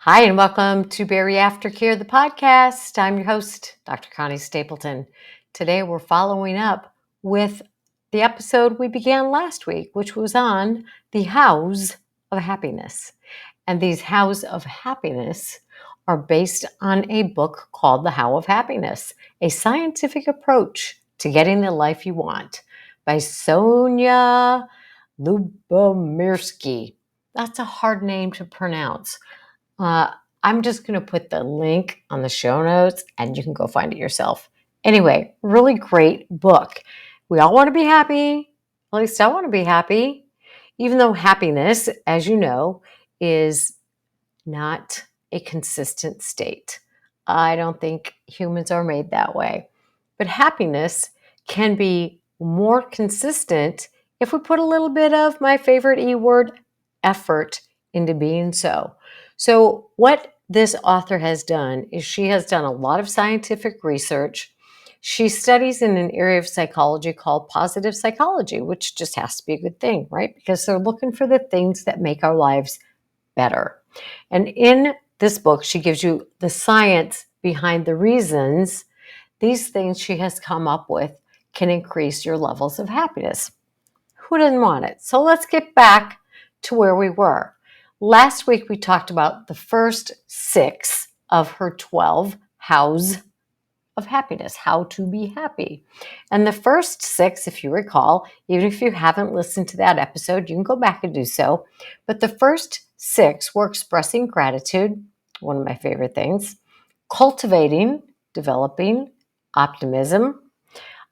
Hi, and welcome to Bari Aftercare, the podcast. I'm your host, Dr. Connie Stapleton. Today, we're following up with the episode we began last week, which was on the hows of happiness. And these hows of happiness are based on a book called The How of Happiness, a scientific approach to getting the life you want by Sonia Lubomirsky. That's a hard name to pronounce. Uh, I'm just going to put the link on the show notes and you can go find it yourself. Anyway, really great book. We all want to be happy. At least I want to be happy. Even though happiness, as you know, is not a consistent state. I don't think humans are made that way. But happiness can be more consistent if we put a little bit of my favorite E word, effort, into being so. So, what this author has done is she has done a lot of scientific research. She studies in an area of psychology called positive psychology, which just has to be a good thing, right? Because they're looking for the things that make our lives better. And in this book, she gives you the science behind the reasons these things she has come up with can increase your levels of happiness. Who doesn't want it? So let's get back to where we were. Last week, we talked about the first 6 of her 12 hows of happiness, how to be happy. And the first 6, if you recall, even if you haven't listened to that episode, you can go back and do so. But the first 6 were expressing gratitude, one of my favorite things, cultivating, developing optimism,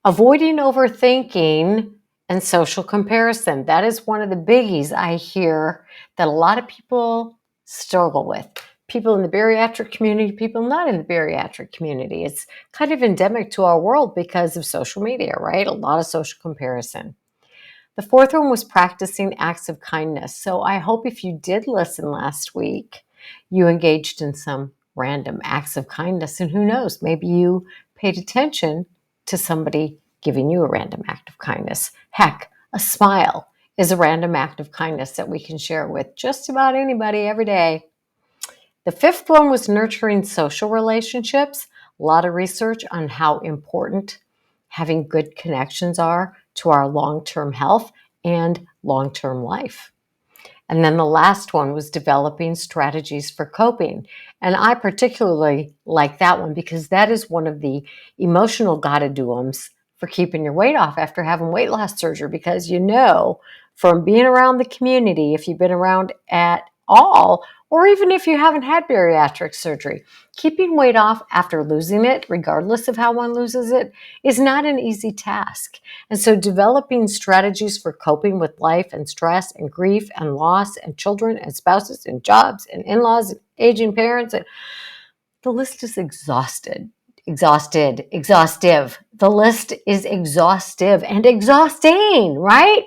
avoiding overthinking, and social comparison. That is one of the biggies I hear that a lot of people struggle with. People in the bariatric community, people not in the bariatric community. It's kind of endemic to our world because of social media, right? A lot of social comparison. The fourth one was practicing acts of kindness. So I hope if you did listen last week, you engaged in some random acts of kindness. And who knows, maybe you paid attention to somebody giving you a random act of kindness. Heck, a smile is a random act of kindness that we can share with just about anybody every day. The fifth one was nurturing social relationships. A lot of research on how important having good connections are to our long-term health and long-term life. And then the last one was developing strategies for coping. And I particularly like that one because that is one of the emotional gotta-do-ums for keeping your weight off after having weight loss surgery. Because you know, from being around the community, if you've been around at all, or even if you haven't had bariatric surgery, keeping weight off after losing it, regardless of how one loses it, is not an easy task. And so developing strategies for coping with life and stress and grief and loss and children and spouses and jobs and in-laws and aging parents, and the list is exhaustive. The list is exhaustive and exhausting, right?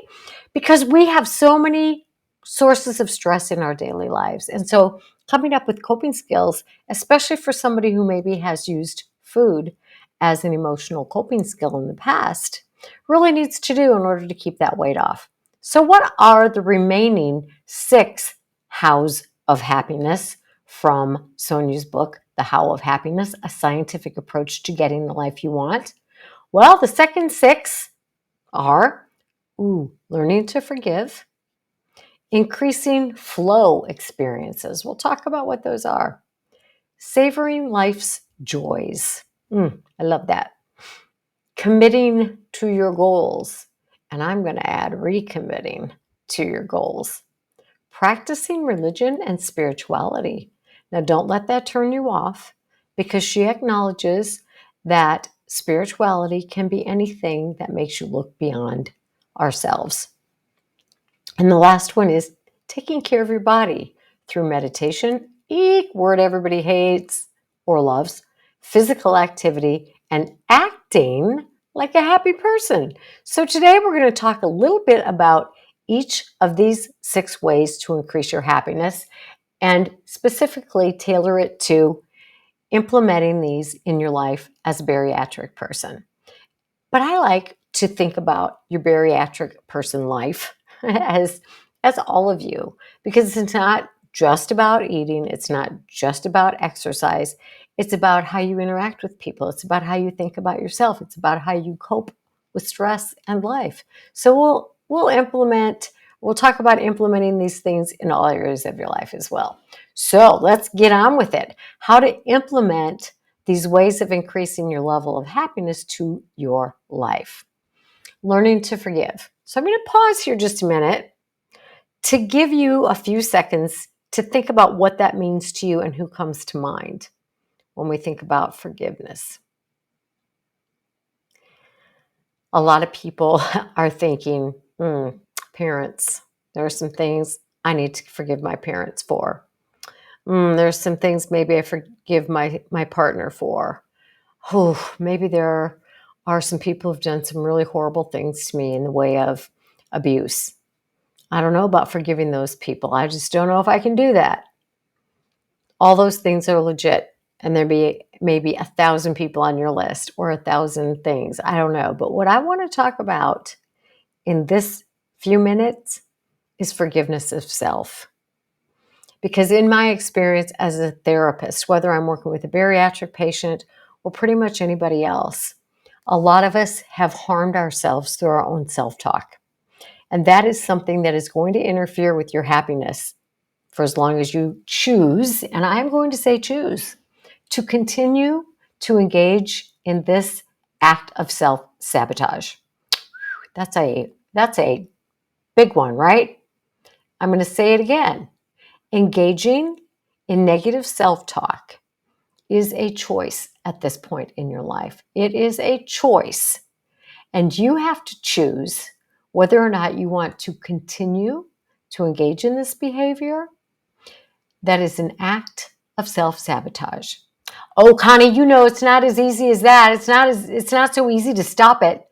Because we have so many sources of stress in our daily lives. And so coming up with coping skills, especially for somebody who maybe has used food as an emotional coping skill in the past, really needs to do in order to keep that weight off. So what are the remaining 6 hows of happiness from Sonia's book, The How of Happiness, A Scientific Approach to Getting the Life You Want? Well, the second 6 are learning to forgive, increasing flow experiences. We'll talk about what those are. Savoring life's joys. I love that. Committing to your goals. And I'm going to add recommitting to your goals. Practicing religion and spirituality. Now, don't let that turn you off because she acknowledges that spirituality can be anything that makes you look beyond ourselves. And the last one is taking care of your body through meditation, word everybody hates or loves, physical activity, and acting like a happy person. So today we're going to talk a little bit about each of these 6 ways to increase your happiness and specifically tailor it to implementing these in your life as a bariatric person. But I like to think about your bariatric person life as all of you, because it's not just about eating. It's not just about exercise. It's about how you interact with people. It's about how you think about yourself. It's about how you cope with stress and life. So we'll talk about implementing these things in all areas of your life as well. So let's get on with it. How to implement these ways of increasing your level of happiness to your life. Learning to forgive. So I'm going to pause here just a minute to give you a few seconds to think about what that means to you and who comes to mind when we think about forgiveness. A lot of people are thinking, parents, there are some things I need to forgive my parents for. There's some things maybe I forgive my partner for. Maybe there are some people who've done some really horrible things to me in the way of abuse. I don't know about forgiving those people. I just don't know if I can do that. All those things are legit. And there be maybe 1,000 people on your list or 1,000 things. I don't know. But what I want to talk about in this few minutes is forgiveness of self. Because in my experience as a therapist, whether I'm working with a bariatric patient or pretty much anybody else, a lot of us have harmed ourselves through our own self-talk. And that is something that is going to interfere with your happiness for as long as you choose, and I'm going to say choose, to continue to engage in this act of self-sabotage. That's a big one, right? I'm going to say it again. Engaging in negative self-talk is a choice at this point in your life. It is a choice. And you have to choose whether or not you want to continue to engage in this behavior that is an act of self-sabotage. Oh, Connie, it's not as easy as that. It's not so easy to stop it.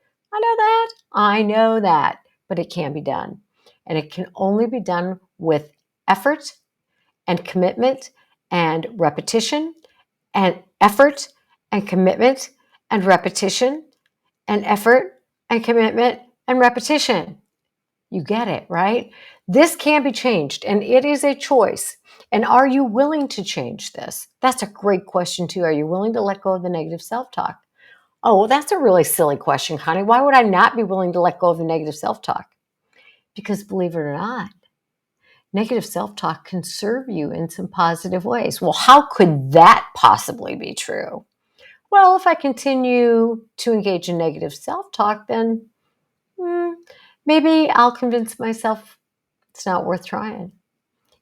I know that, but it can be done. And it can only be done with effort and commitment and repetition and effort and commitment and repetition and effort and commitment and repetition. You get it, right? This can be changed, and it is a choice. And are you willing to change this? That's a great question, too. Are you willing to let go of the negative self-talk? Oh, well, that's a really silly question, Connie. Why would I not be willing to let go of the negative self-talk? Because believe it or not, negative self-talk can serve you in some positive ways. Well, how could that possibly be true? Well, if I continue to engage in negative self-talk, then maybe I'll convince myself it's not worth trying.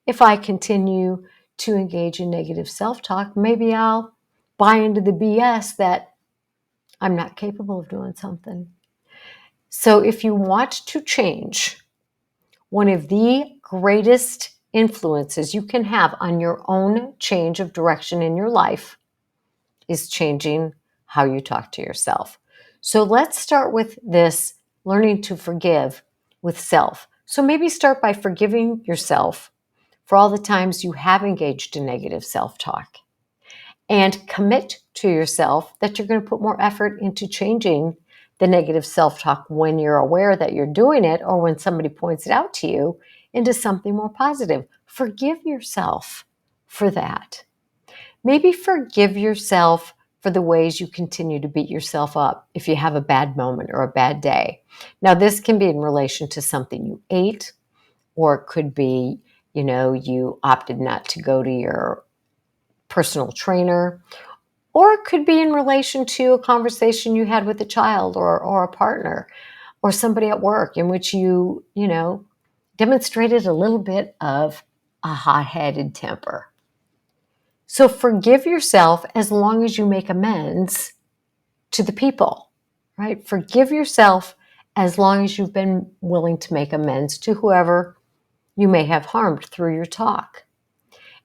If I continue to engage in negative self-talk, maybe I'll buy into the BS that I'm not capable of doing something. So if you want to change, one of the greatest influences you can have on your own change of direction in your life is changing how you talk to yourself. So let's start with this learning to forgive with self. So maybe start by forgiving yourself for all the times you have engaged in negative self-talk, and commit to yourself that you're going to put more effort into changing the negative self-talk when you're aware that you're doing it or when somebody points it out to you into something more positive. Forgive yourself for that. Maybe forgive yourself for the ways you continue to beat yourself up if you have a bad moment or a bad day. Now, this can be in relation to something you ate, or it could be, you opted not to go to your personal trainer, or it could be in relation to a conversation you had with a child or a partner or somebody at work in which you demonstrated a little bit of a hot-headed temper. So forgive yourself as long as you make amends to the people, right? Forgive yourself as long as you've been willing to make amends to whoever you may have harmed through your talk.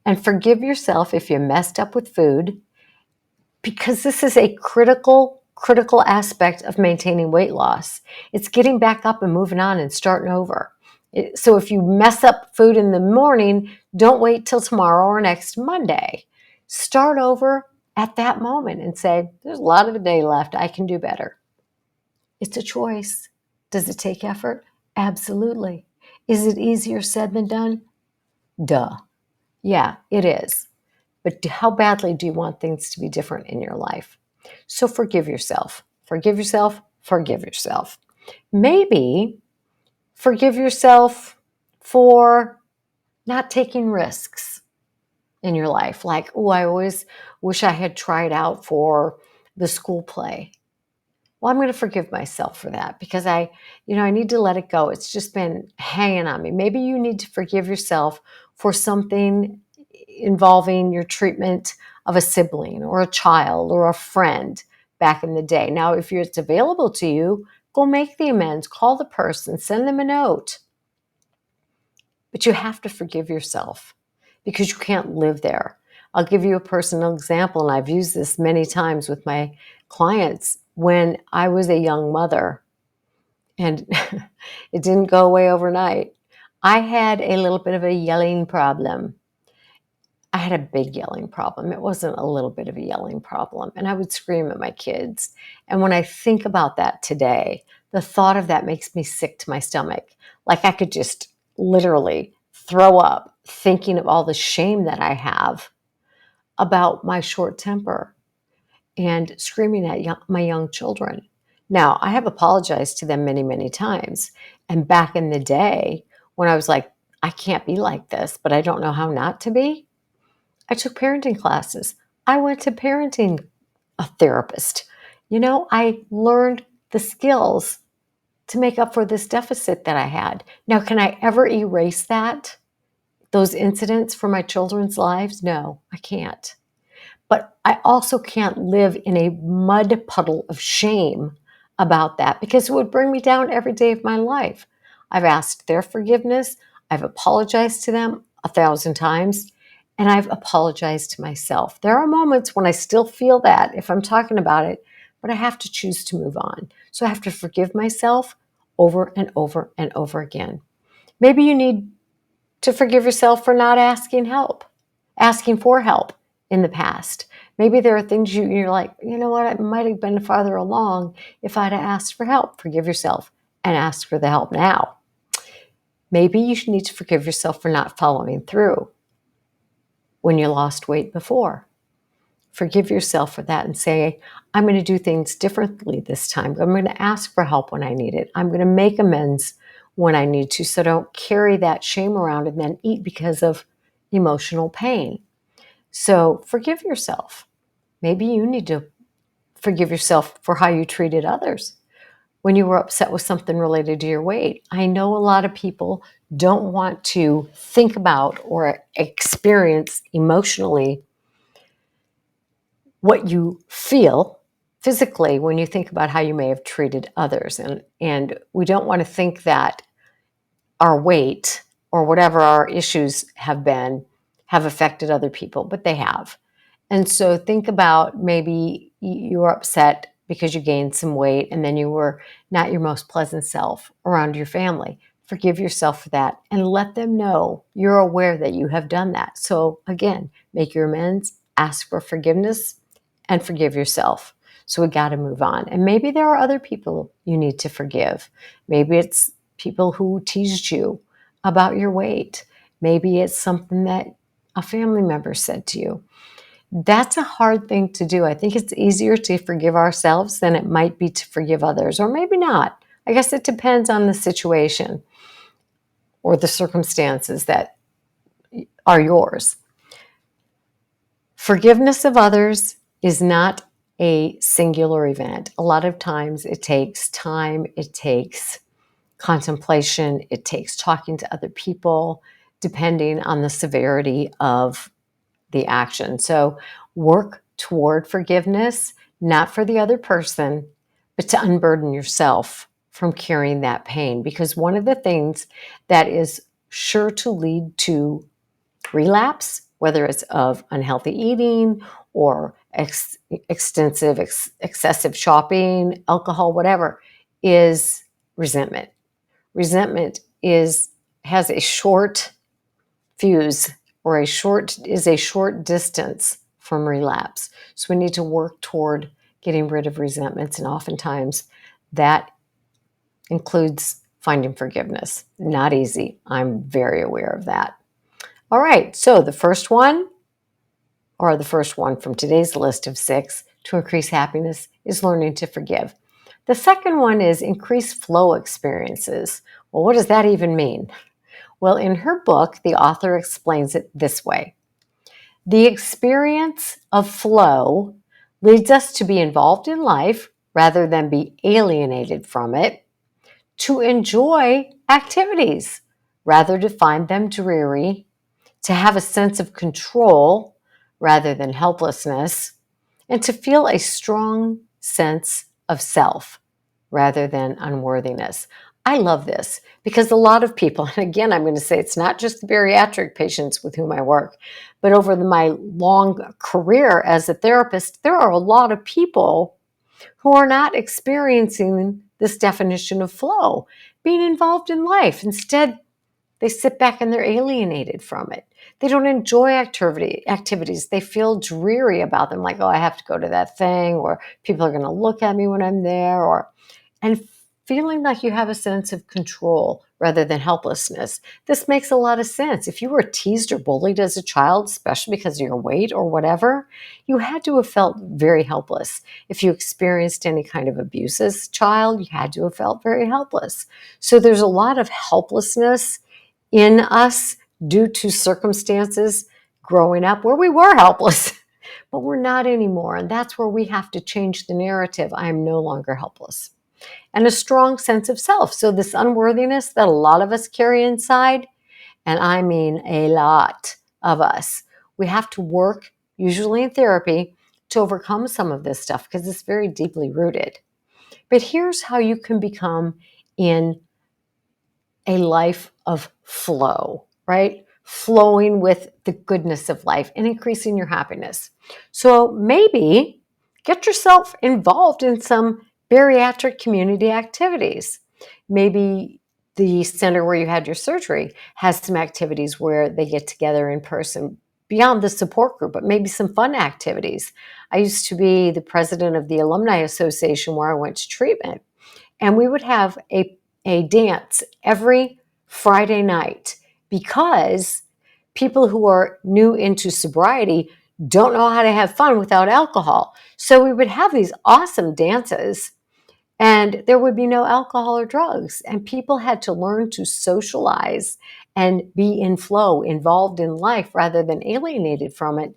And forgive yourself if you messed up with food, because this is a critical aspect of maintaining weight loss. It's getting back up and moving on and starting over. So if you mess up food in the morning, don't wait till tomorrow or next Monday. Start over at that moment and say, there's a lot of the day left. I can do better. It's a choice. Does it take effort? Absolutely. Is it easier said than done? Duh. Yeah, it is. But how badly do you want things to be different in your life? So forgive yourself. Forgive yourself. Forgive yourself. Maybe forgive yourself for not taking risks in your life. Like, oh, I always wish I had tried out for the school play. Well, I'm going to forgive myself for that because I need to let it go. It's just been hanging on me. Maybe you need to forgive yourself for something involving your treatment of a sibling or a child or a friend back in the day. Now, if it's available to you, go make the amends, call the person, send them a note. But you have to forgive yourself because you can't live there. I'll give you a personal example, and I've used this many times with my clients. When I was a young mother, and it didn't go away overnight, I had a little bit of a yelling problem. I had a big yelling problem. It wasn't a little bit of a yelling problem. And I would scream at my kids. And when I think about that today, the thought of that makes me sick to my stomach. Like I could just literally throw up thinking of all the shame that I have about my short temper and screaming at my young children. Now, I have apologized to them many, many times. And back in the day, when I was like, I can't be like this, but I don't know how not to be, I took parenting classes. I went to parenting a therapist. I learned the skills to make up for this deficit that I had. Now, can I ever erase those incidents from my children's lives? No, I can't. But I also can't live in a mud puddle of shame about that because it would bring me down every day of my life. I've asked their forgiveness. I've apologized to them 1,000 times, and I've apologized to myself. There are moments when I still feel that if I'm talking about it, but I have to choose to move on. So I have to forgive myself over and over and over again. Maybe you need to forgive yourself for not asking for help in the past. Maybe there are things you're like, you know what, I might have been farther along if I'd have asked for help. Forgive yourself and ask for the help now. Maybe you need to forgive yourself for not following through when you lost weight before. Forgive yourself for that and say, I'm going to do things differently this time. I'm going to ask for help when I need it. I'm going to make amends when I need to, so don't carry that shame around and then eat because of emotional pain. So forgive yourself. Maybe you need to forgive yourself for how you treated others when you were upset with something related to your weight. I know a lot of people don't want to think about or experience emotionally what you feel physically when you think about how you may have treated others. And we don't want to think that our weight or whatever our issues have been have affected other people, but they have. And so think about maybe you were upset because you gained some weight and then you were not your most pleasant self around your family. Forgive yourself for that and let them know you're aware that you have done that. So again, make your amends, ask for forgiveness, and forgive yourself. So we got to move on. And maybe there are other people you need to forgive. Maybe it's people who teased you about your weight. Maybe it's something that a family member said to you. That's a hard thing to do. I think it's easier to forgive ourselves than it might be to forgive others, or maybe not. I guess it depends on the situation or the circumstances that are yours. Forgiveness of others is not a singular event. A lot of times it takes time, it takes contemplation, it takes talking to other people, depending on the severity of the action. So work toward forgiveness, not for the other person, but to unburden yourself from carrying that pain. Because one of the things that is sure to lead to relapse, whether it's of unhealthy eating or excessive shopping, alcohol, whatever, is resentment. Resentment has a short fuse or is a short distance from relapse. So we need to work toward getting rid of resentments, and oftentimes that includes finding forgiveness. Not easy. I'm very aware of that. All right, so the first one, or the first one from today's list of 6 to increase happiness, is learning to forgive. The second one is increase flow experiences. Well, what does that even mean? Well, in her book, the author explains it this way. The experience of flow leads us to be involved in life rather than be alienated from it, to enjoy activities rather than find them dreary, to have a sense of control rather than helplessness, and to feel a strong sense of self rather than unworthiness. I love this because a lot of people, and again, I'm going to say it's not just the bariatric patients with whom I work, but over my long career as a therapist, there are a lot of people who are not experiencing this definition of flow, being involved in life. Instead, they sit back and they're alienated from it. They don't enjoy activities. They feel dreary about them, like, oh, I have to go to that thing, or people are going to look at me when I'm there, and feeling like you have a sense of control rather than helplessness. This makes a lot of sense. If you were teased or bullied as a child, especially because of your weight or whatever, you had to have felt very helpless. If you experienced any kind of abuse as a child, you had to have felt very helpless. So there's a lot of helplessness in us due to circumstances growing up where we were helpless, but we're not anymore. And that's where we have to change the narrative. I am no longer helpless. And a strong sense of self. So, this unworthiness that a lot of us carry inside, and I mean a lot of us, we have to work, usually in therapy, to overcome some of this stuff because it's very deeply rooted. But here's how you can become in a life of flow, right? Flowing with the goodness of life and increasing your happiness. So maybe get yourself involved in some bariatric community activities. Maybe the center where you had your surgery has some activities where they get together in person beyond the support group, but maybe some fun activities. I used to be the president of the Alumni Association where I went to treatment, and we would have a dance every Friday night because people who are new into sobriety don't know how to have fun without alcohol. So we would have these awesome dances and there would be no alcohol or drugs. And people had to learn to socialize and be in flow, involved in life rather than alienated from it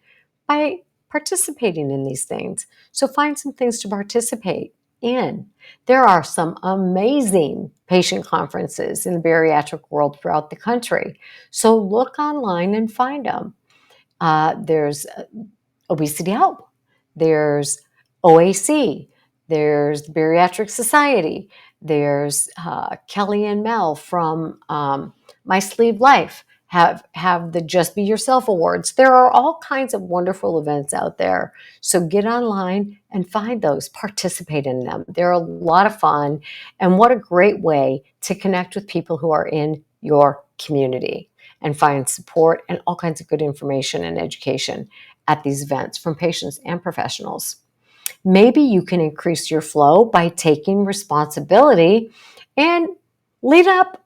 by participating in these things. So find some things to participate in. There are some amazing patient conferences in the bariatric world throughout the country. So look online and find them. There's Obesity Help, there's OAC, there's the Bariatric Society, there's Kelly and Mel from My Sleeve Life have the Just Be Yourself Awards. There are all kinds of wonderful events out there. So get online and find those, participate in them. They're a lot of fun. And what a great way to connect with people who are in your community and find support and all kinds of good information and education at these events from patients and professionals. Maybe you can increase your flow by taking responsibility and lead up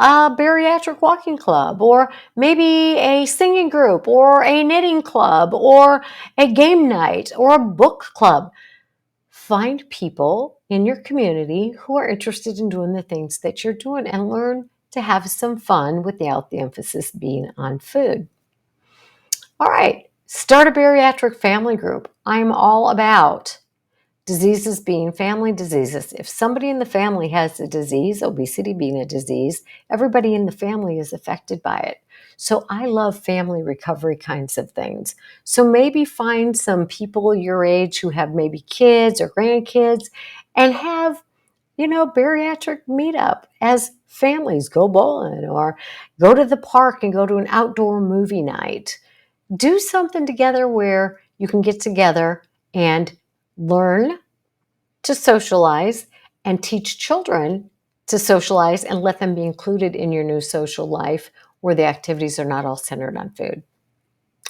a bariatric walking club, or maybe a singing group, or a knitting club, or a game night, or a book club. Find people in your community who are interested in doing the things that you're doing and learn to have some fun without the emphasis being on food. All right, start a bariatric family group. I'm all about diseases being family diseases. If somebody in the family has a disease, obesity being a disease, everybody in the family is affected by it. So I love family recovery kinds of things. So maybe find some people your age who have maybe kids or grandkids and have, bariatric meetup as families. Go bowling or go to the park and go to an outdoor movie night. Do something together where you can get together and learn to socialize and teach children to socialize and let them be included in your new social life where the activities are not all centered on food.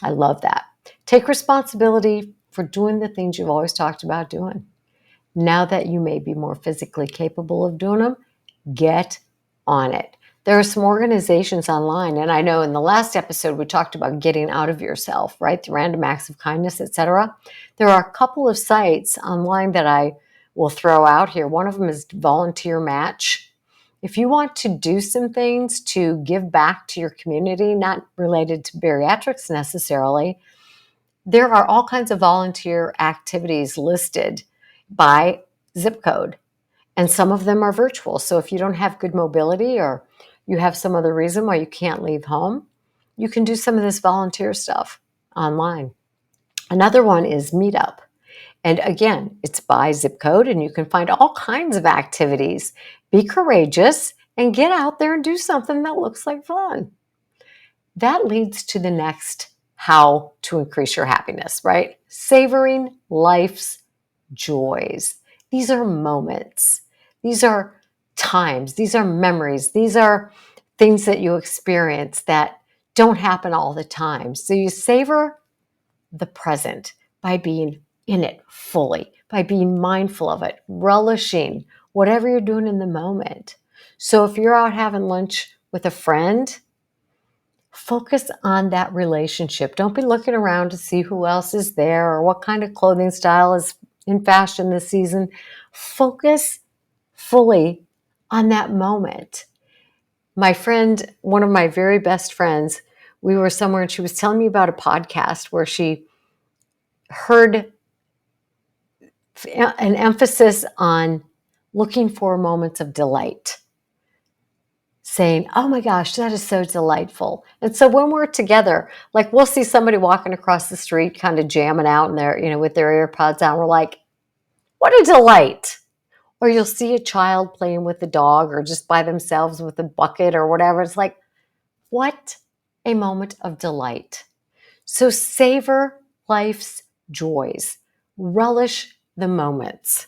I love that. Take responsibility for doing the things you've always talked about doing. Now that you may be more physically capable of doing them, get on it. There are some organizations online, and I know in the last episode we talked about getting out of yourself, right? The random acts of kindness, etc. There are a couple of sites online that I will throw out here. One of them is Volunteer Match. If you want to do some things to give back to your community, not related to bariatrics necessarily, there are all kinds of volunteer activities listed by zip code. And some of them are virtual. So if you don't have good mobility or you have some other reason why you can't leave home, you can do some of this volunteer stuff online. Another one is Meetup. And again, it's by zip code and you can find all kinds of activities. Be courageous and get out there and do something that looks like fun. That leads to the next how to increase your happiness, right? Savoring life's joys. These are moments. These are times. These are memories. These are things that you experience that don't happen all the time. So you savor the present by being in it fully, by being mindful of it, relishing whatever you're doing in the moment. So if you're out having lunch with a friend, focus on that relationship. Don't be looking around to see who else is there or what kind of clothing style is in fashion this season. Focus fully on that moment. My friend, one of my very best friends, we were somewhere and she was telling me about a podcast where she heard an emphasis on looking for moments of delight, saying, oh my gosh, that is so delightful. And so when we're together, like we'll see somebody walking across the street kind of jamming out in their, with their AirPods on. We're like, what a delight. Or you'll see a child playing with a dog or just by themselves with a bucket or whatever. It's like, what a moment of delight. So savor life's joys. Relish the moments.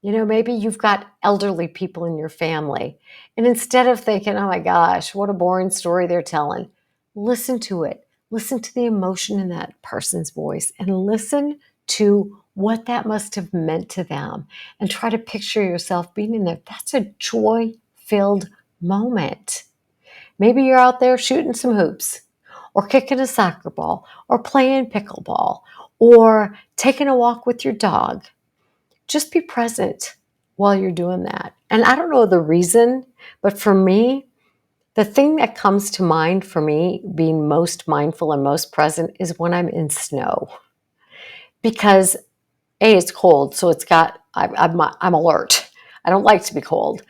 Maybe you've got elderly people in your family. And instead of thinking, oh my gosh, what a boring story they're telling, listen to it. Listen to the emotion in that person's voice and listen to what that must have meant to them and try to picture yourself being in there. That's a joy-filled moment. Maybe you're out there shooting some hoops or kicking a soccer ball or playing pickleball or taking a walk with your dog. Just be present while you're doing that. And I don't know the reason, but for me, the thing that comes to mind for me being most mindful and most present is when I'm in snow. Because A, it's cold, so I'm alert. I don't like to be cold.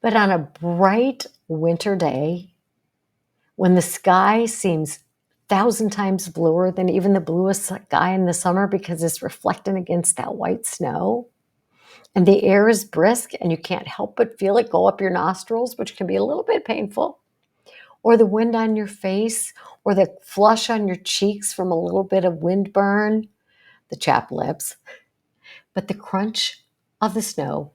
But on a bright winter day, when the sky seems 1,000 times bluer than even the bluest sky in the summer because it's reflecting against that white snow, and the air is brisk and you can't help but feel it go up your nostrils, which can be a little bit painful, or the wind on your face, or the flush on your cheeks from a little bit of wind burn, the chapped lips, but the crunch of the snow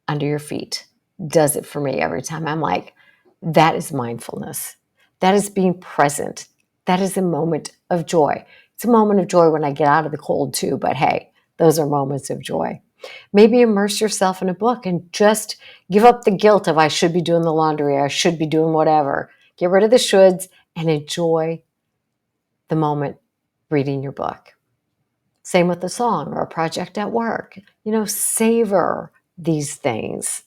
under your feet does it for me every time. I'm like, that is mindfulness. That is being present. That is a moment of joy. It's a moment of joy when I get out of the cold too, but hey, those are moments of joy. Maybe immerse yourself in a book and just give up the guilt of I should be doing the laundry, I should be doing whatever. Get rid of the shoulds and enjoy the moment reading your book. Same with a song or a project at work. Savor these things.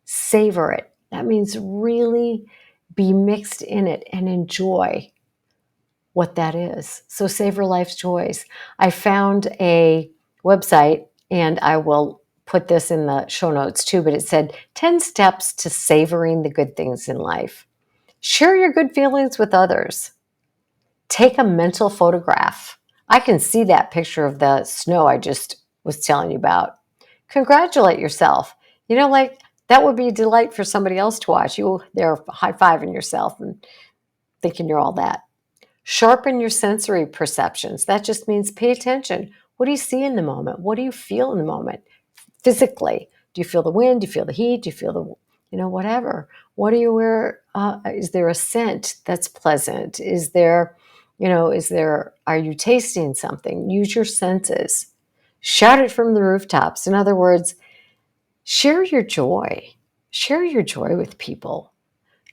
Savor it. That means really be mixed in it and enjoy what that is. So savor life's joys. I found a website, and I will put this in the show notes too, but it said 10 steps to savoring the good things in life. Share your good feelings with others. Take a mental photograph. I can see that picture of the snow I just was telling you about. Congratulate yourself. That would be a delight for somebody else to watch. They're high-fiving yourself and thinking you're all that. Sharpen your sensory perceptions. That just means pay attention. What do you see in the moment? What do you feel in the moment? Physically, do you feel the wind? Do you feel the heat? Do you feel the, whatever? What are you aware? Is there a scent that's pleasant? Are you tasting something? Use your senses. Shout it from the rooftops. In other words, share your joy. Share your joy with people.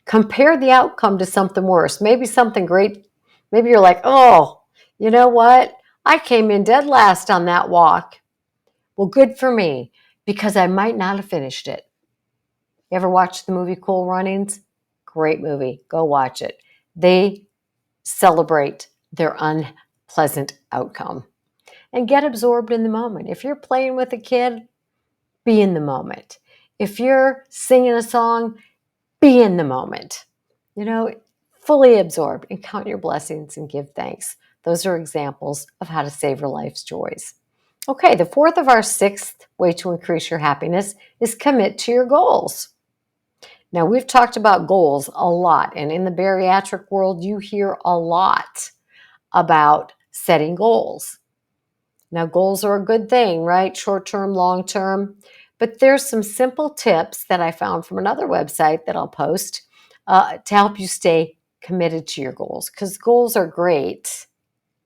Compare the outcome to something worse, maybe something great. Maybe you're like, oh, you know what? I came in dead last on that walk. Well, good for me, because I might not have finished it. You ever watch the movie Cool Runnings? Great movie. Go watch it. They celebrate their unpleasant outcome and get absorbed in the moment. If you're playing with a kid, be in the moment. If you're singing a song, be in the moment. You know, fully absorb and count your blessings and give thanks. Those are examples of how to savor life's joys. Okay, the fourth of our sixth way to increase your happiness is commit to your goals. Now, we've talked about goals a lot, and in the bariatric world, you hear a lot about setting goals. Now, goals are a good thing, right? Short term, long term. But there's some simple tips that I found from another website that I'll post to help you stay committed to your goals. Because goals are great,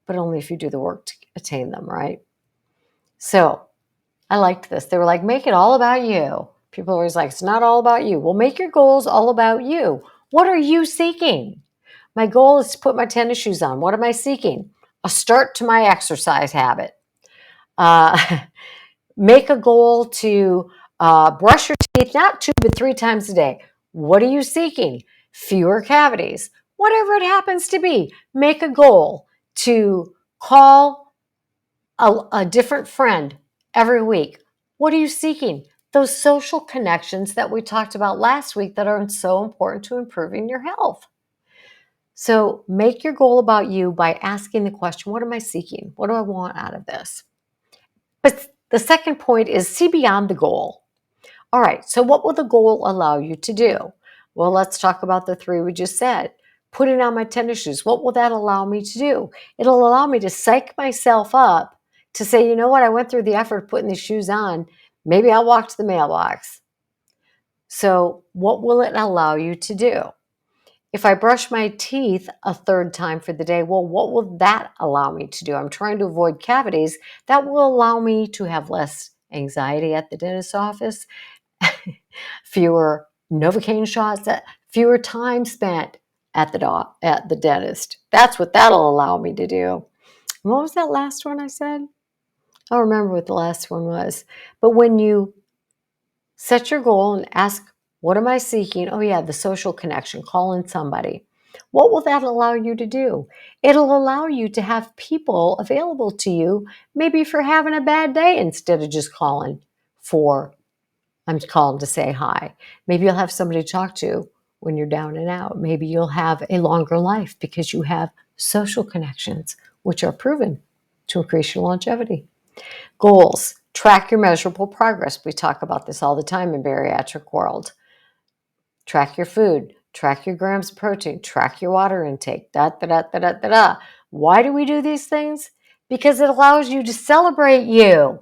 but only if you do the work to attain them, right? So I liked this. They were like, make it all about you. People are always like, it's not all about you. Well, make your goals all about you. What are you seeking? My goal is to put my tennis shoes on. What am I seeking? A start to my exercise habit. Make a goal to brush your teeth, not 2, but 3 times a day. What are you seeking? Fewer cavities. Whatever it happens to be, make a goal to call a different friend every week. What are you seeking? Those social connections that we talked about last week that are so important to improving your health. So make your goal about you by asking the question, what am I seeking? What do I want out of this? But the second point is see beyond the goal. All right, so what will the goal allow you to do? Well, let's talk about the 3 we just said. Putting on my tennis shoes, what will that allow me to do? It'll allow me to psych myself up to say, you know what, I went through the effort of putting these shoes on. Maybe I'll walk to the mailbox. So what will it allow you to do? If I brush my teeth a 3rd time for the day, well, what will that allow me to do? I'm trying to avoid cavities. That will allow me to have less anxiety at the dentist's office, fewer Novocaine shots, fewer time spent at the dentist. That's what that'll allow me to do. What was that last one I said? I don't remember what the last one was. But when you set your goal and ask, what am I seeking? Oh, yeah, the social connection, call in somebody. What will that allow you to do? It'll allow you to have people available to you, maybe for having a bad day instead of just calling I'm calling to say hi. Maybe you'll have somebody to talk to when you're down and out. Maybe you'll have a longer life because you have social connections, which are proven to increase your longevity. Goals. Track your measurable progress. We talk about this all the time in bariatric world. Track your food. Track your grams of protein. Track your water intake. Da, da, da, da, da, da, da. Why do we do these things? Because it allows you to celebrate you,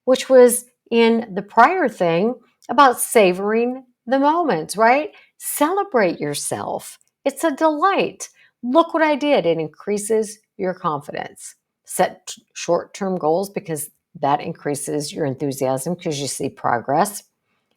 which was in the prior thing about savoring the moments, right? Celebrate yourself. It's a delight. Look what I did. It increases your confidence. Set short-term goals because that increases your enthusiasm because you see progress,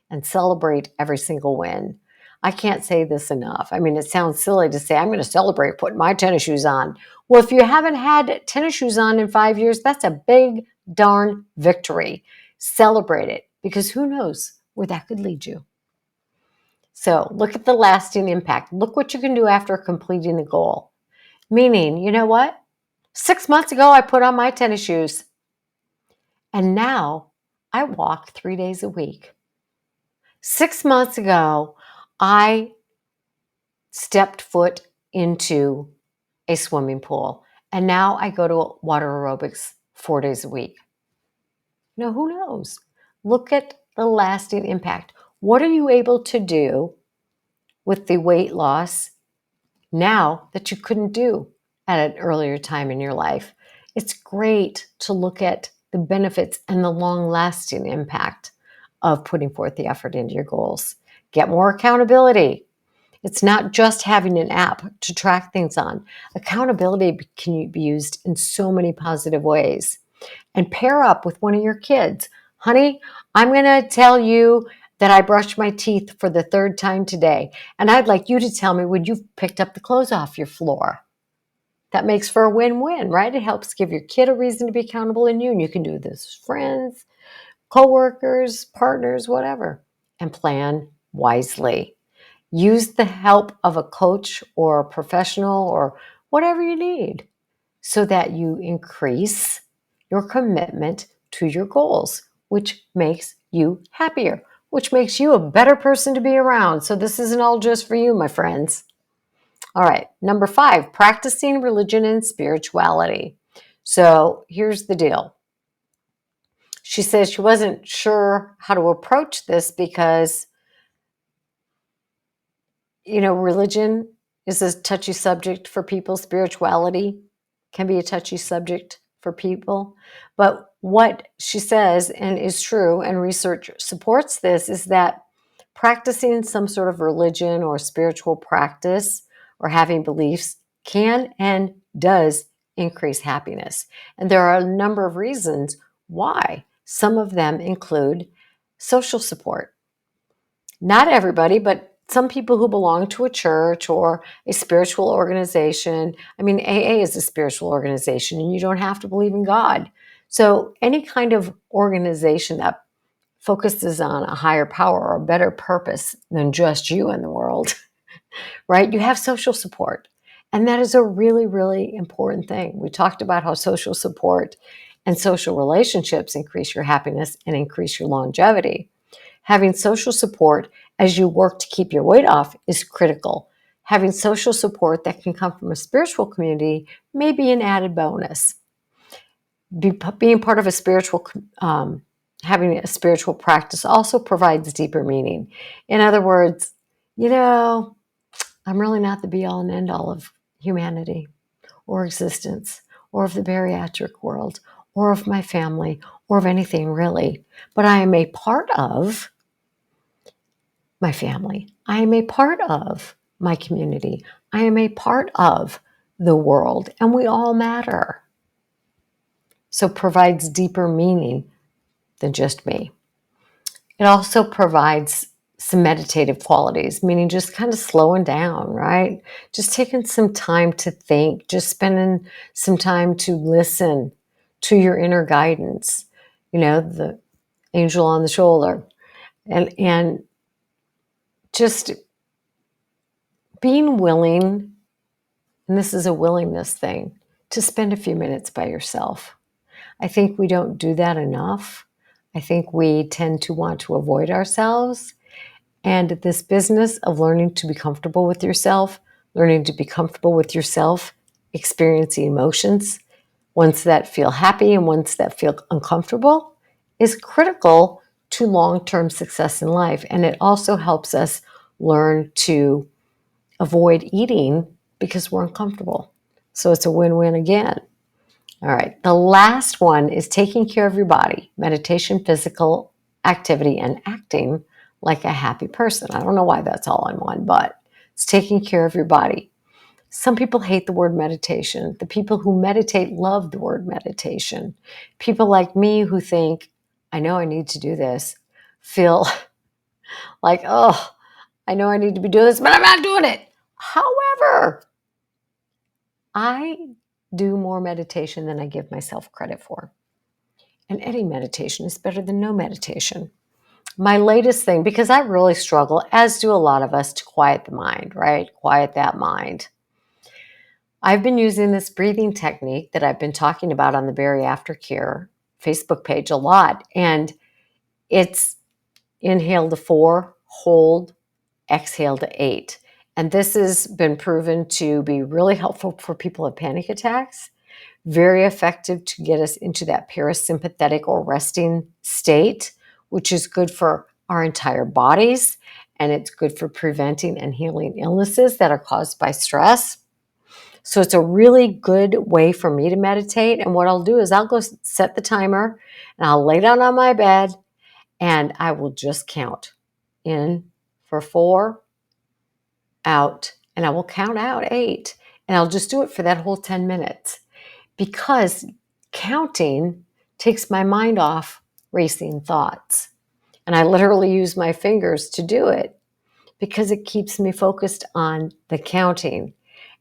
and celebrate every single win. I can't say this enough. I mean, it sounds silly to say, I'm going to celebrate putting my tennis shoes on. Well, if you haven't had tennis shoes on in 5 years, that's a big darn victory. Celebrate it because who knows where that could lead you. So look at the lasting impact. Look what you can do after completing a goal. Meaning, you know what? 6 months ago, I put on my tennis shoes. And now I walk 3 days a week. 6 months ago, I stepped foot into a swimming pool. And now I go to water aerobics 4 days a week. Now, who knows? Look at the lasting impact. What are you able to do with the weight loss now that you couldn't do at an earlier time in your life? It's great to look at the benefits and the long-lasting impact of putting forth the effort into your goals. Get more accountability. It's not just having an app to track things on. Accountability can be used in so many positive ways. And pair up with one of your kids. Honey, I'm going to tell you that I brushed my teeth for the third time today. And I'd like you to tell me when you've picked up the clothes off your floor. That makes for a win-win, right? It helps give your kid a reason to be accountable in you. And you can do this with friends, coworkers, partners, whatever, and plan wisely. Use the help of a coach or a professional or whatever you need so that you increase your commitment to your goals, which makes you happier, which makes you a better person to be around. So this isn't all just for you, my friends. All right, number 5, practicing religion and spirituality. So here's the deal. She says she wasn't sure how to approach this because, religion is a touchy subject for people. Spirituality can be a touchy subject for people. But what she says, and is true, and research supports this, is that practicing some sort of religion or spiritual practice or having beliefs can and does increase happiness. And there are a number of reasons why. Some of them include social support. Not everybody, but some people who belong to a church or a spiritual organization. I mean, AA is a spiritual organization, and you don't have to believe in God. So any kind of organization that focuses on a higher power or a better purpose than just you in the world, right? You have social support. And that is a really, really important thing. We talked about how social support and social relationships increase your happiness and increase your longevity. Having social support as you work to keep your weight off is critical. Having social support that can come from a spiritual community may be an added bonus. Being part of a spiritual, having a spiritual practice also provides deeper meaning. In other words, I'm really not the be-all and end-all of humanity or existence or of the bariatric world or of my family or of anything really, but I am a part of my family. I am a part of my community. I am a part of the world, and we all matter. So it provides deeper meaning than just me. It also provides some meditative qualities, meaning just kind of slowing down, right? Just taking some time to think, just spending some time to listen to your inner guidance, the angel on the shoulder, and just being willing, and this is a willingness thing, to spend a few minutes by yourself. I think we don't do that enough. I think we tend to want to avoid ourselves. And this business of learning to be comfortable with yourself, experiencing emotions, ones that feel happy and ones that feel uncomfortable, is critical to long-term success in life. And it also helps us learn to avoid eating because we're uncomfortable. So it's a win-win again. All right. The last one is taking care of your body, meditation, physical activity, and acting like a happy person. I don't know why that's all in one, but it's taking care of your body. Some people hate the word meditation. The people who meditate love the word meditation. People like me who think, I know I need to do this, feel like, oh, I know I need to be doing this, but I'm not doing it. However, I do more meditation than I give myself credit for. And any meditation is better than no meditation. My latest thing, because I really struggle, as do a lot of us, to quiet the mind, right? Quiet that mind. I've been using this breathing technique that I've been talking about on the Bari Aftercare Facebook page a lot. And it's inhale to 4, hold, exhale to 8. And this has been proven to be really helpful for people with panic attacks. Very effective to get us into that parasympathetic or resting state, which is good for our entire bodies, and it's good for preventing and healing illnesses that are caused by stress. So it's a really good way for me to meditate. And what I'll do is I'll go set the timer and I'll lay down on my bed and I will just count in for 4, out, and I will count out 8. And I'll just do it for that whole 10 minutes. Because counting takes my mind off racing thoughts. And I literally use my fingers to do it because it keeps me focused on the counting.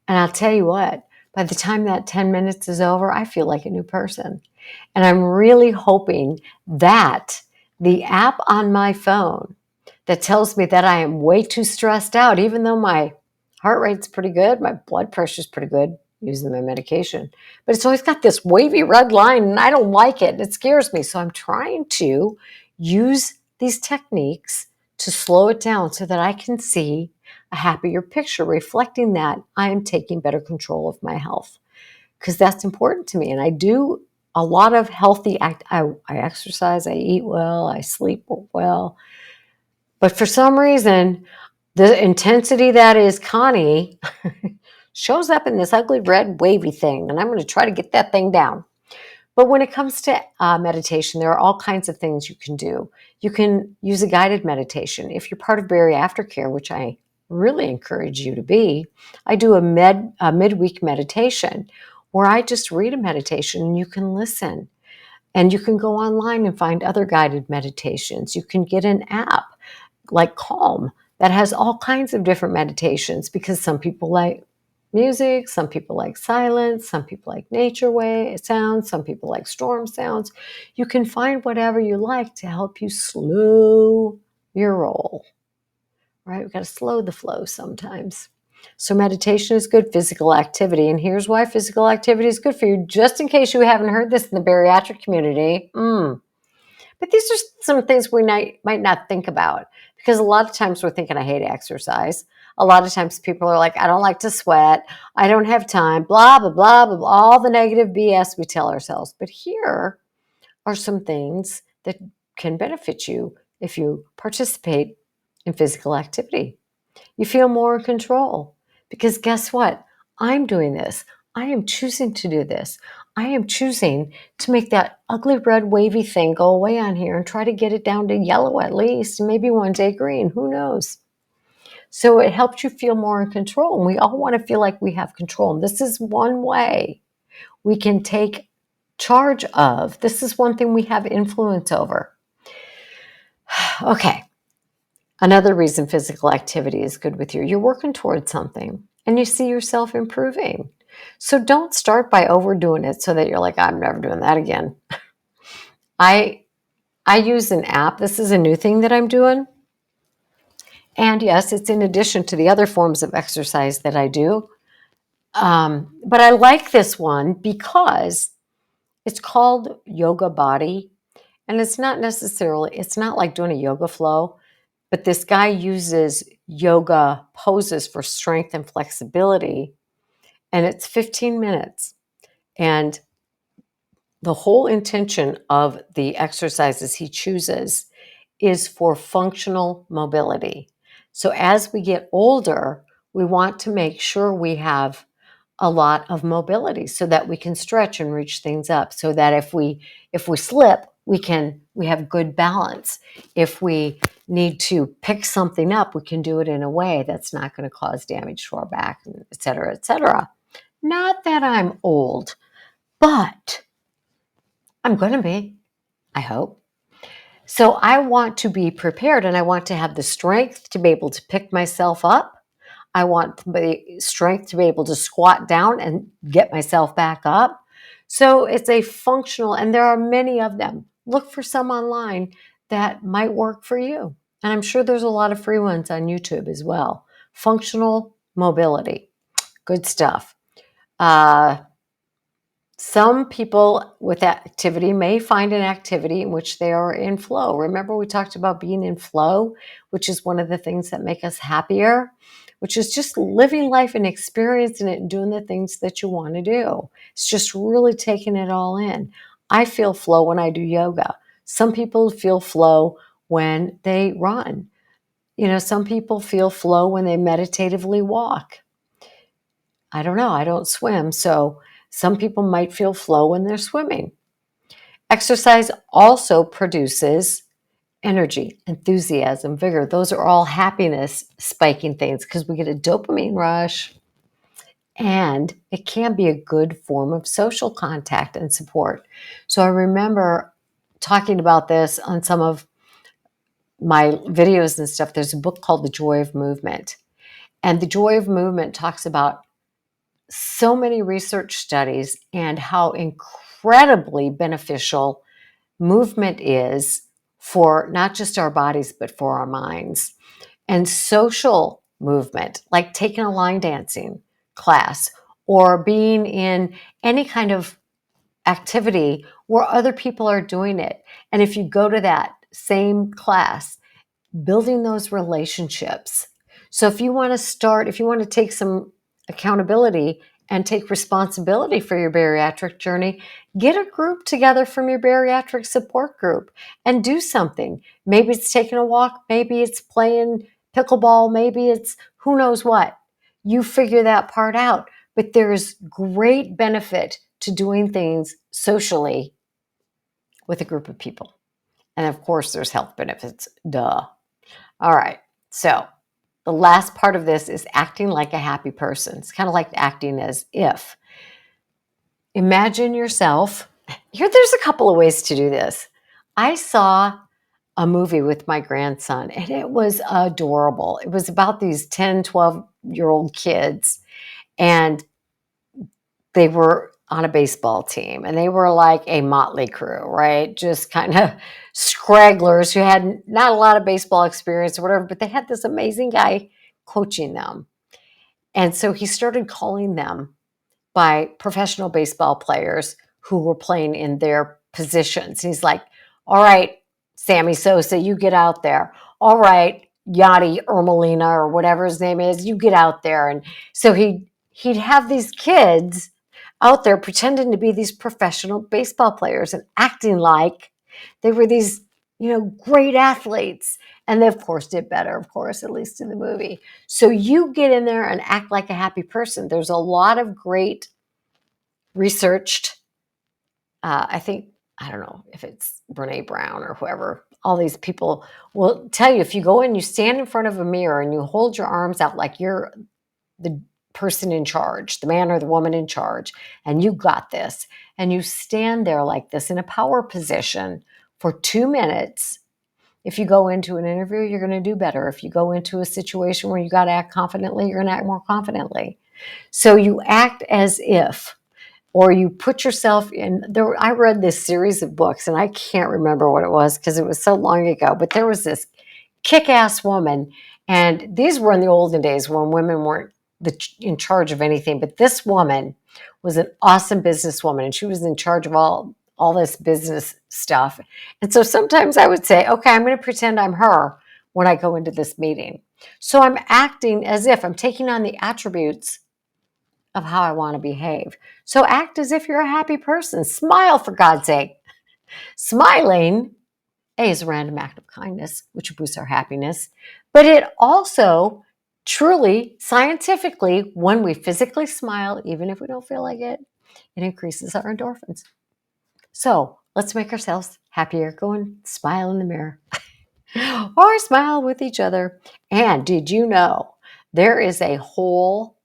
And I'll tell you what, by the time that 10 minutes is over, I feel like a new person. And I'm really hoping that the app on my phone that tells me that I am way too stressed out, even though my heart rate's pretty good, my blood pressure's pretty good using my medication, but it's always got this wavy red line and I don't like it. It scares me. So I'm trying to use these techniques to slow it down so that I can see a happier picture reflecting that I am taking better control of my health, because that's important to me. And I do a lot of healthy I exercise, I eat well, I sleep well. But for some reason, the intensity that is Connie shows up in this ugly red wavy thing. And I'm going to try to get that thing down. But when it comes to meditation, there are all kinds of things you can do. You can use a guided meditation. If you're part of Bari Aftercare, which I really encourage you to be, I do a midweek meditation where I just read a meditation and you can listen. And you can go online and find other guided meditations. You can get an app like Calm that has all kinds of different meditations, because some people like music, some people like silence, some people like nature sounds, some people like storm sounds. You can find whatever you like to help you slow your roll, right? We've got to slow the flow sometimes. So meditation is good, physical activity. And here's why physical activity is good for you, just in case you haven't heard this in the bariatric community. But these are some things we might not think about, because a lot of times we're thinking, I hate exercise. A lot of times people are like, I don't like to sweat. I don't have time, blah, blah, blah, blah, blah, all the negative BS we tell ourselves. But here are some things that can benefit you if you participate in physical activity. You feel more in control, because guess what? I'm doing this. I am choosing to do this. I am choosing to make that ugly red wavy thing go away on here and try to get it down to yellow at least, and maybe one day green. Who knows? So it helps you feel more in control. And we all want to feel like we have control. And this is one way we can take charge of. This is one thing we have influence over. Okay. Another reason physical activity is good with you, you're working towards something and you see yourself improving. So don't start by overdoing it so that you're like, I'm never doing that again. I use an app. This is a new thing that I'm doing. And yes, it's in addition to the other forms of exercise that I do. But I like this one because it's called Yoga Body. And it's not like doing a yoga flow, but this guy uses yoga poses for strength and flexibility. And it's 15 minutes. And the whole intention of the exercises he chooses is for functional mobility. So as we get older, we want to make sure we have a lot of mobility so that we can stretch and reach things up, so that if we slip, we have good balance. If we need to pick something up, we can do it in a way that's not going to cause damage to our back, et cetera, et cetera. Not that I'm old, but I'm going to be, I hope. So I want to be prepared, and I want to have the strength to be able to pick myself up. I want the strength to be able to squat down and get myself back up. So it's a functional, and there are many of them. Look for some online that might work for you. And I'm sure there's a lot of free ones on YouTube as well. Functional mobility. Good stuff. Some people with activity may find an activity in which they are in flow. Remember, we talked about being in flow, which is one of the things that make us happier, which is just living life and experiencing it and doing the things that you want to do. It's just really taking it all in. I feel flow when I do yoga. Some people feel flow when they run. Some people feel flow when they meditatively walk. I don't know. I don't swim, so some people might feel flow when they're swimming. Exercise also produces energy, enthusiasm, vigor. Those are all happiness spiking things because we get a dopamine rush, and it can be a good form of social contact and support. So I remember talking about this on some of my videos and stuff, there's a book called The Joy of Movement. And The Joy of Movement talks about so many research studies and how incredibly beneficial movement is for not just our bodies, but for our minds. And social movement, like taking a line dancing class or being in any kind of activity where other people are doing it. And if you go to that same class, building those relationships. So if you want to start, if you want to take some accountability and take responsibility for your bariatric journey, get a group together from your bariatric support group and do something. Maybe it's taking a walk, maybe it's playing pickleball, maybe it's who knows what. You figure that part out. But there's great benefit to doing things socially with a group of people. And of course, there's health benefits. Duh. All right. So the last part of this is acting like a happy person. It's kind of like acting as if. Imagine yourself. There's a couple of ways to do this. I saw a movie with my grandson, and it was adorable. It was about these 10, 12-year-old kids, and they were on a baseball team, and they were like a motley crew, right? Just kind of scragglers who had not a lot of baseball experience or whatever, but they had this amazing guy coaching them. And so he started calling them by professional baseball players who were playing in their positions. He's like, all right, Sammy Sosa, you get out there. All right, Yadi Ermelina or whatever his name is, you get out there. And so he'd have these kids out there pretending to be these professional baseball players and acting like they were these, great athletes. And they, of course, did better, of course, at least in the movie. So you get in there and act like a happy person. There's a lot of great researched, I don't know if it's Brene Brown or whoever, all these people will tell you, if you go and you stand in front of a mirror and you hold your arms out like you're the person in charge, the man or the woman in charge, and you got this, and you stand there like this in a power position for 2 minutes. If you go into an interview, you're going to do better. If you go into a situation where you got to act confidently, you're going to act more confidently. So you act as if, or you put yourself in there. I read this series of books, and I can't remember what it was because it was so long ago, but there was this kick-ass woman, and these were in the olden days when women weren't in charge of anything, but this woman was an awesome businesswoman, and she was in charge of all this business stuff. And so sometimes I would say, okay, I'm going to pretend I'm her when I go into this meeting. So I'm acting as if I'm taking on the attributes of how I want to behave. So act as if you're a happy person. Smile, for God's sake. Smiling, A, is a random act of kindness, which boosts our happiness, but it also truly, scientifically, when we physically smile, even if we don't feel like it, it increases our endorphins. So let's make ourselves happier. Go and smile in the mirror or smile with each other. And did you know there is a whole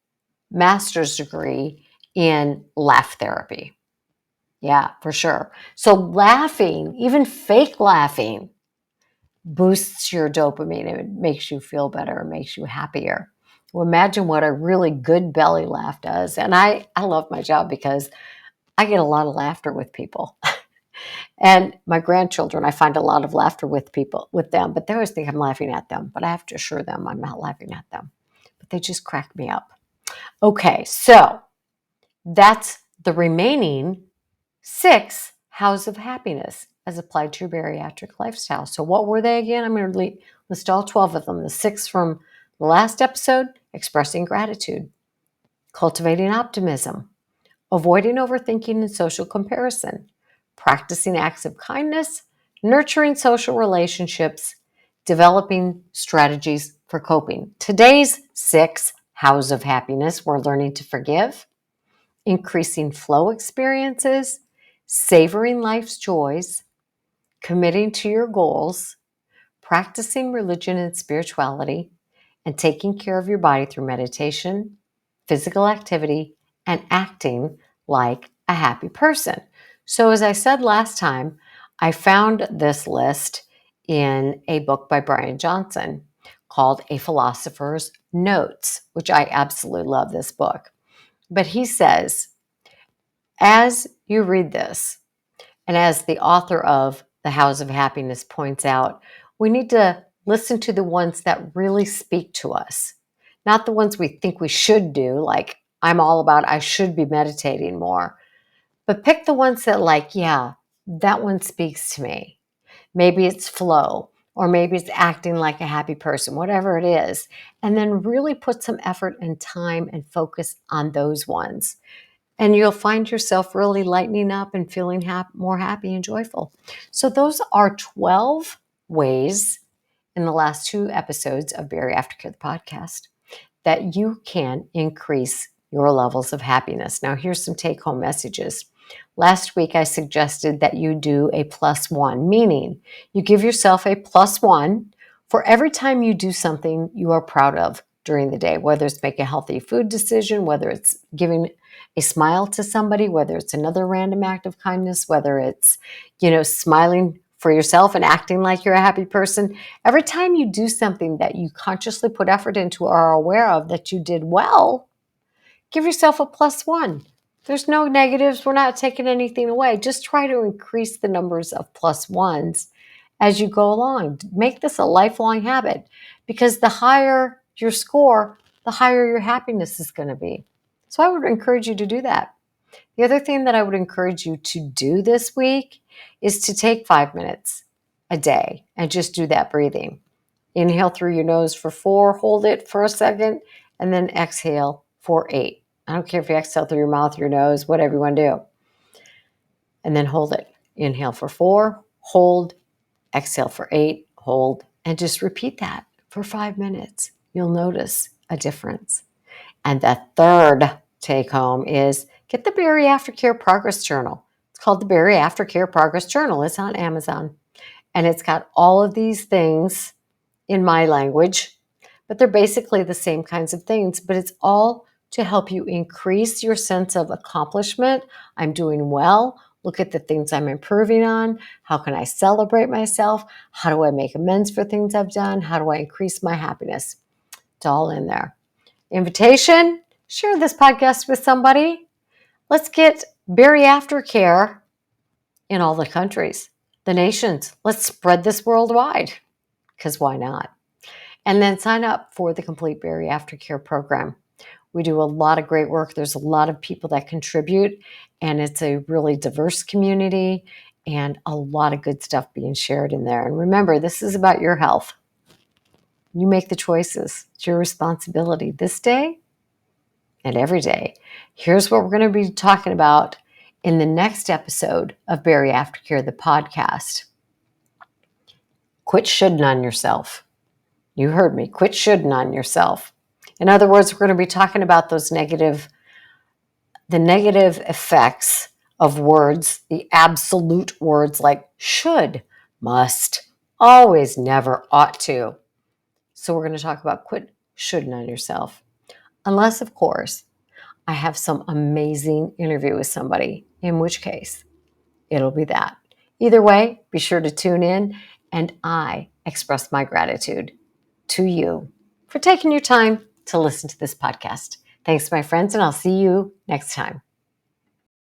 master's degree in laugh therapy? Yeah, for sure. So laughing, even fake laughing, boosts your dopamine. It makes you feel better. It makes you happier. Well, imagine what a really good belly laugh does. And I love my job because I get a lot of laughter with people. And my grandchildren, I find a lot of laughter with them, but they always think I'm laughing at them. But I have to assure them I'm not laughing at them. But they just crack me up. Okay, so that's the remaining 6 hows of happiness as applied to your bariatric lifestyle. So what were they again? I'm going to list all 12 of them. The 6 from the last episode: expressing gratitude, cultivating optimism, avoiding overthinking and social comparison, practicing acts of kindness, nurturing social relationships, developing strategies for coping. Today's 6 hows of happiness: we're learning to forgive, increasing flow experiences, savoring life's joys, committing to your goals, practicing religion and spirituality, and taking care of your body through meditation, physical activity, and acting like a happy person. So as I said last time, I found this list in a book by Brian Johnson called A Philosopher's Notes, which I absolutely love this book. But he says, as you read this, and as the author of The House of Happiness points out, we need to listen to the ones that really speak to us, not the ones we think we should do, like I'm all about I should be meditating more, but pick the ones that like, yeah, that one speaks to me. Maybe it's flow, or maybe it's acting like a happy person, whatever it is. And then really put some effort and time and focus on those ones. And you'll find yourself really lightening up and feeling more happy and joyful. So, those are 12 ways in the last 2 episodes of Berry Aftercare, the podcast, that you can increase your levels of happiness. Now, here's some take home messages. Last week, I suggested that you do a +1, meaning you give yourself a +1 for every time you do something you are proud of during the day, whether it's make a healthy food decision, whether it's giving a smile to somebody, whether it's another random act of kindness, whether it's, smiling for yourself and acting like you're a happy person. Every time you do something that you consciously put effort into or are aware of that you did well, give yourself a +1. There's no negatives. We're not taking anything away. Just try to increase the numbers of +1s as you go along. Make this a lifelong habit, because the higher your score, the higher your happiness is going to be. So I would encourage you to do that. The other thing that I would encourage you to do this week is to take 5 minutes a day and just do that breathing. Inhale through your nose for 4, hold it for a second, and then exhale for 8. I don't care if you exhale through your mouth, your nose, whatever you want to do. And then hold it. Inhale for 4, hold, exhale for 8, hold, and just repeat that for 5 minutes. You'll notice a difference. And the third take home is get the Berry Aftercare Progress Journal. It's called the Berry Aftercare Progress Journal. It's on Amazon. And it's got all of these things in my language, but they're basically the same kinds of things, but it's all to help you increase your sense of accomplishment. I'm doing well. Look at the things I'm improving on. How can I celebrate myself? How do I make amends for things I've done? How do I increase my happiness? It's all in there. Invitation, share this podcast with somebody. Let's get Berry Aftercare in all the countries, the nations. Let's spread this worldwide, because why not? And then sign up for the Complete Berry Aftercare program. We do a lot of great work. There's a lot of people that contribute, and it's a really diverse community and a lot of good stuff being shared in there. And remember, this is about your health. You make the choices. It's your responsibility this day and every day. Here's what we're going to be talking about in the next episode of Berry Aftercare, the podcast. Quit shoulding on yourself. You heard me. Quit shoulding on yourself. In other words, we're going to be talking about the negative effects of words, the absolute words like should, must, always, never, ought to. So we're going to talk about quit shoulding on yourself. Unless, of course, I have some amazing interview with somebody, in which case it'll be that. Either way, be sure to tune in, and I express my gratitude to you for taking your time to listen to this podcast. Thanks, my friends, and I'll see you next time.